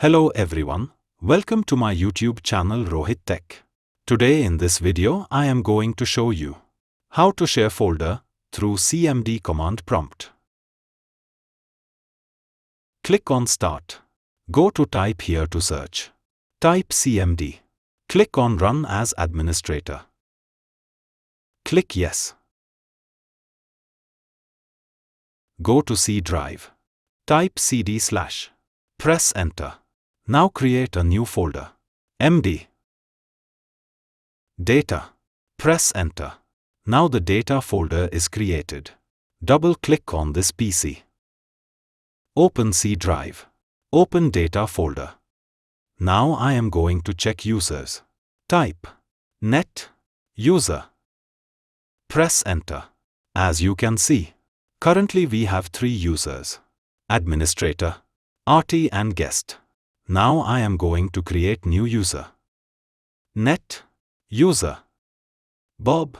Hello everyone, welcome to my YouTube channel Rohit Tech. Today in this video I am going to show you how to share folder through CMD command prompt. Click on Start. Go to Type here to search. Type CMD. Click on Run as Administrator. Click Yes. Go to C drive. Type CD/. Press Enter. Now create a new folder. MD. Data. Press Enter. Now the data folder is created. Double-click on this PC. Open C drive. Open data folder. Now I am going to check users. Type net user. Press Enter. As you can see, currently we have 3 users: administrator, RT and guest. Now I am going to create new user. Net user Bob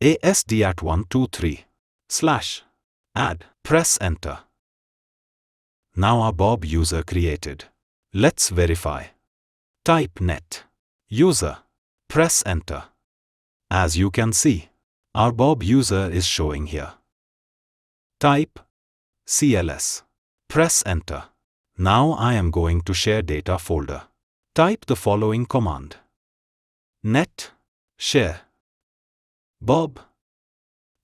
ASD@123/ add. Press Enter. Now our Bob user created. Let's verify. Type net user. Press Enter. As you can see, our Bob user is showing here. Type CLS. Press Enter. Now I am going to share data folder. Type the following command. Net share Bob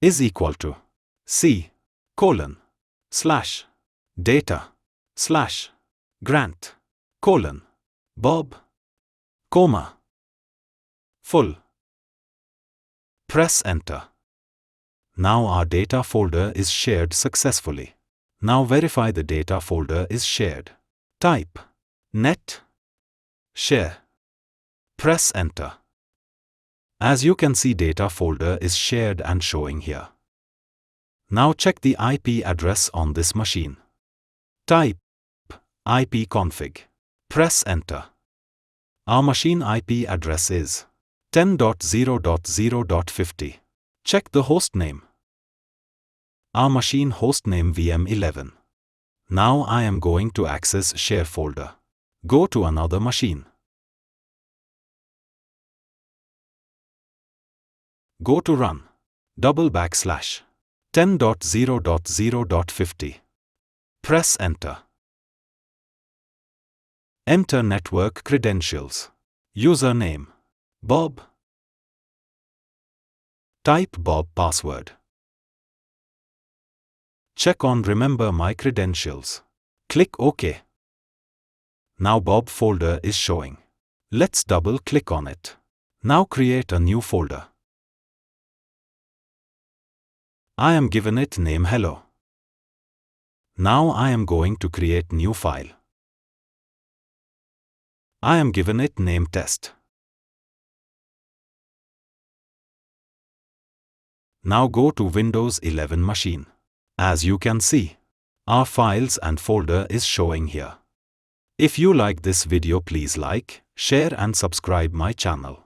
is equal to C:/data/grant:*Bob, full. Press Enter. Now our data folder is shared successfully. Now verify the data folder is shared. Type net share. Press Enter. As you can see, data folder is shared and showing here. Now check the IP address on this machine. Type ipconfig. Press Enter. Our machine IP address is 10.0.0.50. Check the host name. Our machine hostname VM11. Now I am going to access share folder. Go to another machine. Go to Run. /10.0.0.50. Press Enter. Enter network credentials. Username Bob. Type Bob password. Check on Remember my credentials. Click OK. Now Bob folder is showing. Let's double-click on it. Now create a new folder. I am given it name Hello. Now I am going to create new file. I am given it name Test. Now go to Windows 11 machine. As you can see, our files and folder is showing here. If you like this video, please like, share and subscribe my channel.